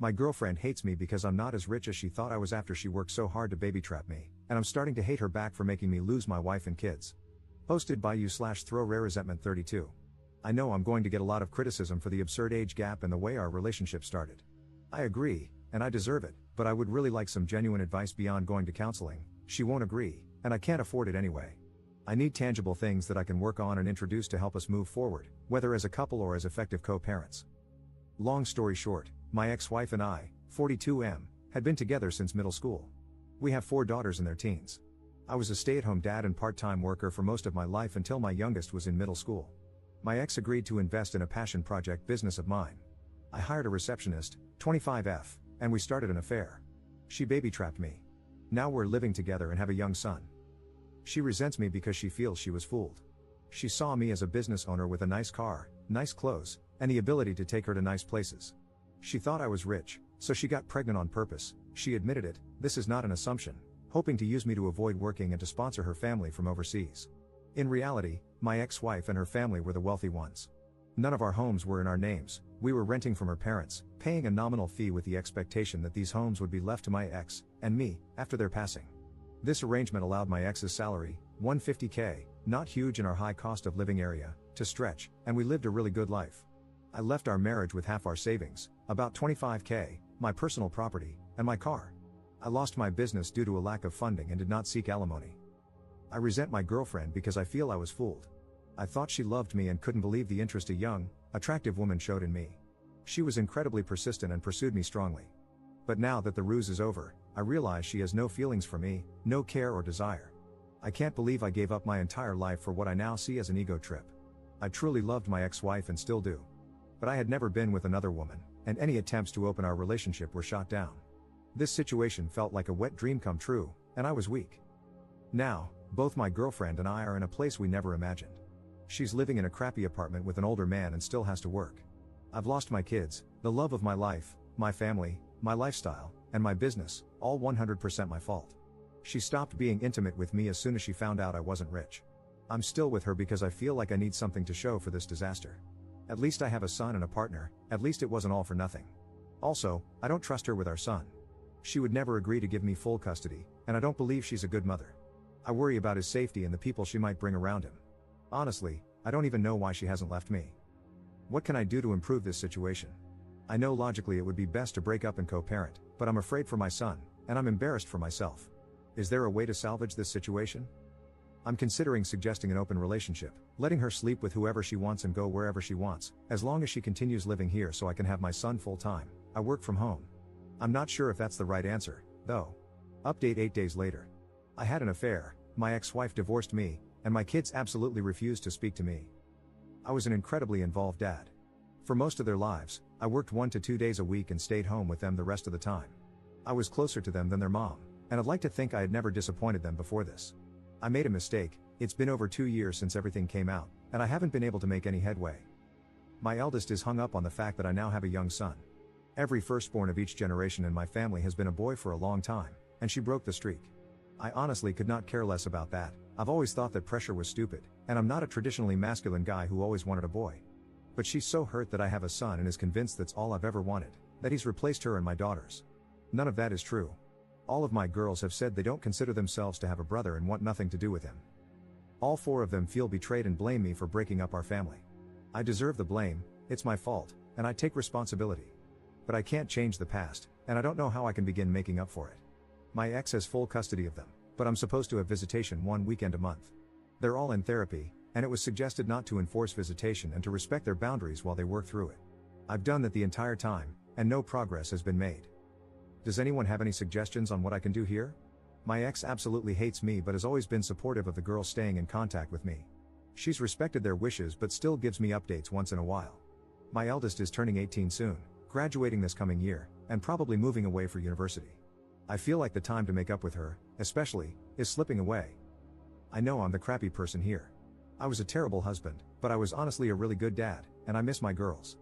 My girlfriend hates me because I'm not as rich as she thought I was after she worked so hard to baby trap me, and I'm starting to hate her back for making me lose my wife and kids. Posted by you/throw rare resentment 32. I know I'm going to get a lot of criticism for the absurd age gap and the way our relationship started. I agree, and I deserve it, but I would really like some genuine advice beyond going to counseling. She won't agree, and I can't afford it anyway. I need tangible things that I can work on and introduce to help us move forward, whether as a couple or as effective co-parents. Long story short, my ex-wife and I, 42M, had been together since middle school. We have 4 daughters in their teens. I was a stay-at-home dad and part-time worker for most of my life until my youngest was in middle school. My ex agreed to invest in a passion project business of mine. I hired a receptionist, 25F, and we started an affair. She baby-trapped me. Now we're living together and have a young son. She resents me because she feels she was fooled. She saw me as a business owner with a nice car, nice clothes, and the ability to take her to nice places. She thought I was rich, so she got pregnant on purpose. She admitted it, this is not an assumption, hoping to use me to avoid working and to sponsor her family from overseas. In reality, my ex-wife and her family were the wealthy ones. None of our homes were in our names, we were renting from her parents, paying a nominal fee with the expectation that these homes would be left to my ex, and me, after their passing. This arrangement allowed my ex's salary, $150K, not huge in our high cost of living area, to stretch, and we lived a really good life. I left our marriage with half our savings, about $25K, my personal property, and my car. I lost my business due to a lack of funding and did not seek alimony. I resent my girlfriend because I feel I was fooled. I thought she loved me and couldn't believe the interest a young, attractive woman showed in me. She was incredibly persistent and pursued me strongly. But now that the ruse is over, I realize she has no feelings for me, no care or desire. I can't believe I gave up my entire life for what I now see as an ego trip. I truly loved my ex-wife and still do. But I had never been with another woman, and any attempts to open our relationship were shot down. This situation felt like a wet dream come true, and I was weak. Now, both my girlfriend and I are in a place we never imagined. She's living in a crappy apartment with an older man and still has to work. I've lost my kids, the love of my life, my family, my lifestyle, and my business, all 100% my fault. She stopped being intimate with me as soon as she found out I wasn't rich. I'm still with her because I feel like I need something to show for this disaster. At least I have a son and a partner, at least it wasn't all for nothing. Also, I don't trust her with our son. She would never agree to give me full custody, and I don't believe she's a good mother. I worry about his safety and the people she might bring around him. Honestly, I don't even know why she hasn't left me. What can I do to improve this situation? I know logically it would be best to break up and co-parent, but I'm afraid for my son, and I'm embarrassed for myself. Is there a way to salvage this situation? I'm considering suggesting an open relationship, letting her sleep with whoever she wants and go wherever she wants, as long as she continues living here so I can have my son full-time. I work from home. I'm not sure if that's the right answer, though. Update 8 days later. I had an affair, my ex-wife divorced me, and my kids absolutely refused to speak to me. I was an incredibly involved dad. For most of their lives, I worked 1 to 2 days a week and stayed home with them the rest of the time. I was closer to them than their mom, and I'd like to think I had never disappointed them before this. I made a mistake, it's been over 2 years since everything came out, and I haven't been able to make any headway. My eldest is hung up on the fact that I now have a young son. Every firstborn of each generation in my family has been a boy for a long time, and she broke the streak. I honestly could not care less about that. I've always thought that pressure was stupid, and I'm not a traditionally masculine guy who always wanted a boy. But she's so hurt that I have a son and is convinced that's all I've ever wanted, that he's replaced her and my daughters. None of that is true. All of my girls have said they don't consider themselves to have a brother and want nothing to do with him. All 4 of them feel betrayed and blame me for breaking up our family. I deserve the blame, it's my fault, and I take responsibility. But I can't change the past, and I don't know how I can begin making up for it. My ex has full custody of them, but I'm supposed to have visitation 1 weekend a month. They're all in therapy, and it was suggested not to enforce visitation and to respect their boundaries while they work through it. I've done that the entire time, and no progress has been made. Does anyone have any suggestions on what I can do here? My ex absolutely hates me but has always been supportive of the girls staying in contact with me. She's respected their wishes but still gives me updates once in a while. My eldest is turning 18 soon, graduating this coming year, and probably moving away for university. I feel like the time to make up with her, especially, is slipping away. I know I'm the crappy person here. I was a terrible husband, but I was honestly a really good dad, and I miss my girls.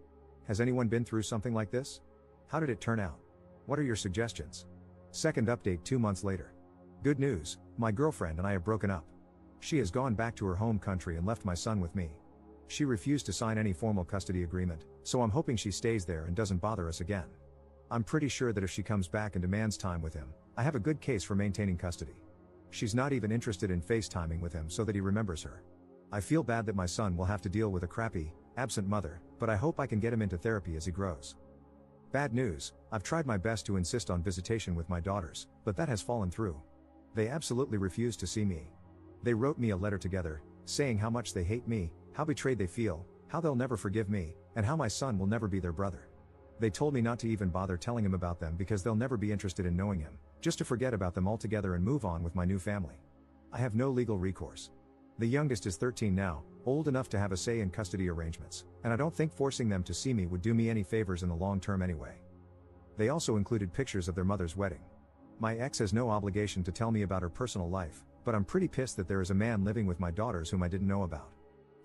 Has anyone been through something like this? How did it turn out? What are your suggestions? Second update 2 months later. Good news, my girlfriend and I have broken up. She has gone back to her home country and left my son with me. She refused to sign any formal custody agreement, so I'm hoping she stays there and doesn't bother us again. I'm pretty sure that if she comes back and demands time with him, I have a good case for maintaining custody. She's not even interested in FaceTiming with him so that he remembers her. I feel bad that my son will have to deal with a crappy, absent mother, but I hope I can get him into therapy as he grows. Bad news, I've tried my best to insist on visitation with my daughters, but that has fallen through. They absolutely refuse to see me. They wrote me a letter together, saying how much they hate me, how betrayed they feel, how they'll never forgive me, and how my son will never be their brother. They told me not to even bother telling him about them because they'll never be interested in knowing him, just to forget about them altogether and move on with my new family. I have no legal recourse. The youngest is 13 now, old enough to have a say in custody arrangements, and I don't think forcing them to see me would do me any favors in the long term anyway. They also included pictures of their mother's wedding. My ex has no obligation to tell me about her personal life, but I'm pretty pissed that there is a man living with my daughters whom I didn't know about.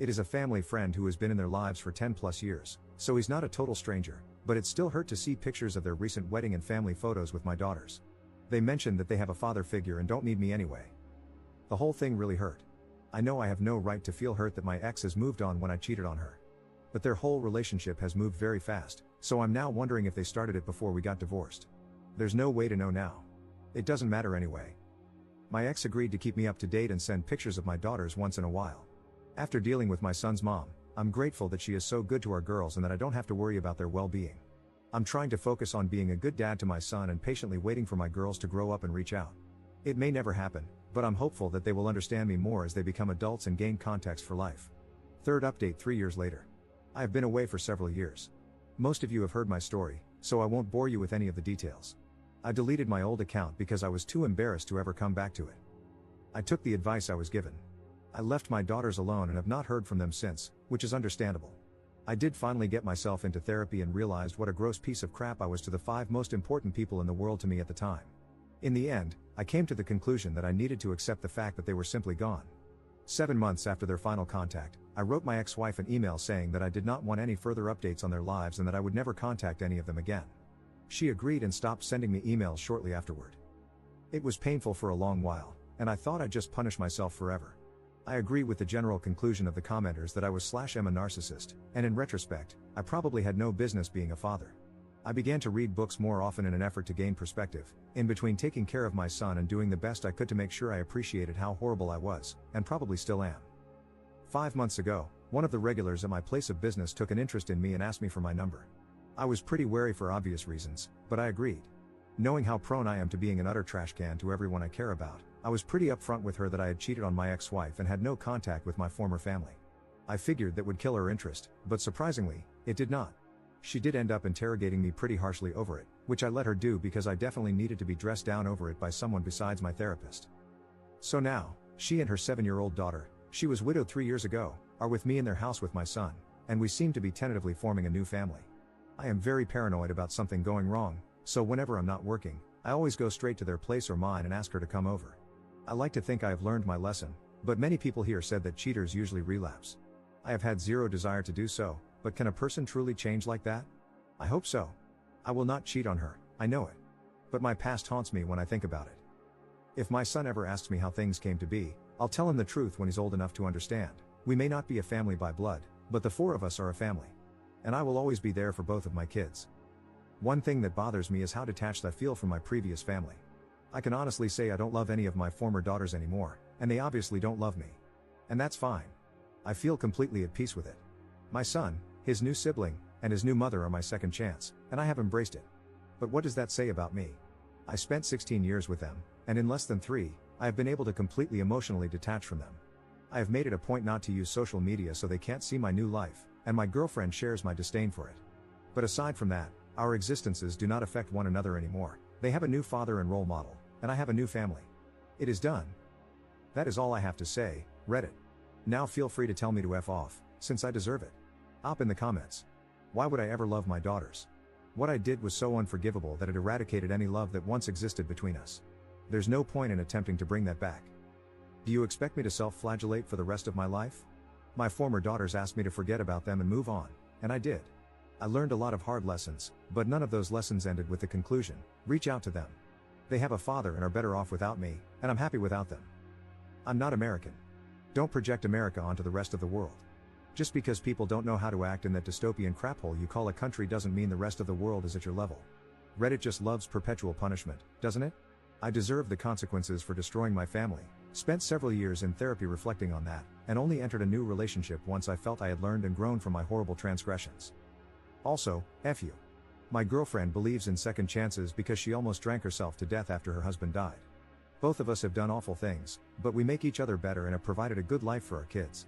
It is a family friend who has been in their lives for 10 plus years, so he's not a total stranger, but it still hurt to see pictures of their recent wedding and family photos with my daughters. They mentioned that they have a father figure and don't need me anyway. The whole thing really hurt. I know I have no right to feel hurt that my ex has moved on when I cheated on her. But their whole relationship has moved very fast, so I'm now wondering if they started it before we got divorced. There's no way to know now. It doesn't matter anyway. My ex agreed to keep me up to date and send pictures of my daughters once in a while. After dealing with my son's mom, I'm grateful that she is so good to our girls and that I don't have to worry about their well-being. I'm trying to focus on being a good dad to my son and patiently waiting for my girls to grow up and reach out. It may never happen, but I'm hopeful that they will understand me more as they become adults and gain context for life. Third update 3 years later. I have been away for several years. Most of you have heard my story, so I won't bore you with any of the details. I deleted my old account because I was too embarrassed to ever come back to it. I took the advice I was given. I left my daughters alone and have not heard from them since, which is understandable. I did finally get myself into therapy and realized what a gross piece of crap I was to the 5 most important people in the world to me at the time. In the end, I came to the conclusion that I needed to accept the fact that they were simply gone. 7 months after their final contact, I wrote my ex-wife an email saying that I did not want any further updates on their lives and that I would never contact any of them again. She agreed and stopped sending me emails shortly afterward. It was painful for a long while, and I thought I'd just punish myself forever. I agree with the general conclusion of the commenters that I was /am a narcissist, and in retrospect, I probably had no business being a father. I began to read books more often in an effort to gain perspective, in between taking care of my son and doing the best I could to make sure I appreciated how horrible I was, and probably still am. 5 months ago, one of the regulars at my place of business took an interest in me and asked me for my number. I was pretty wary for obvious reasons, but I agreed. Knowing how prone I am to being an utter trash can to everyone I care about, I was pretty upfront with her that I had cheated on my ex-wife and had no contact with my former family. I figured that would kill her interest, but surprisingly, it did not. She did end up interrogating me pretty harshly over it, which I let her do because I definitely needed to be dressed down over it by someone besides my therapist. So now, she and her 7-year-old daughter, she was widowed 3 years ago, are with me in their house with my son, and we seem to be tentatively forming a new family. I am very paranoid about something going wrong, so whenever I'm not working, I always go straight to their place or mine and ask her to come over. I like to think I have learned my lesson, but many people here said that cheaters usually relapse. I have had zero desire to do so, but can a person truly change like that? I hope so. I will not cheat on her, I know it. But my past haunts me when I think about it. If my son ever asks me how things came to be, I'll tell him the truth when he's old enough to understand. We may not be a family by blood, but the 4 of us are a family. And I will always be there for both of my kids. One thing that bothers me is how detached I feel from my previous family. I can honestly say I don't love any of my former daughters anymore, and they obviously don't love me. And that's fine. I feel completely at peace with it. My son, his new sibling, and his new mother are my second chance, and I have embraced it. But what does that say about me? I spent 16 years with them, and in less than 3, I have been able to completely emotionally detach from them. I have made it a point not to use social media so they can't see my new life, and my girlfriend shares my disdain for it. But aside from that, our existences do not affect one another anymore. They have a new father and role model, and I have a new family. It is done. That is all I have to say, Reddit. Now feel free to tell me to F off, since I deserve it. Op in the comments. Why would I ever love my daughters? What I did was so unforgivable that it eradicated any love that once existed between us. There's no point in attempting to bring that back. Do you expect me to self-flagellate for the rest of my life? My former daughters asked me to forget about them and move on, and I did. I learned a lot of hard lessons, but none of those lessons ended with the conclusion, reach out to them. They have a father and are better off without me, and I'm happy without them. I'm not American. Don't project America onto the rest of the world. Just because people don't know how to act in that dystopian craphole you call a country doesn't mean the rest of the world is at your level. Reddit just loves perpetual punishment, doesn't it? I deserve the consequences for destroying my family. Spent several years in therapy reflecting on that, and only entered a new relationship once I felt I had learned and grown from my horrible transgressions. Also, F you. My girlfriend believes in second chances because she almost drank herself to death after her husband died. Both of us have done awful things, but we make each other better and have provided a good life for our kids.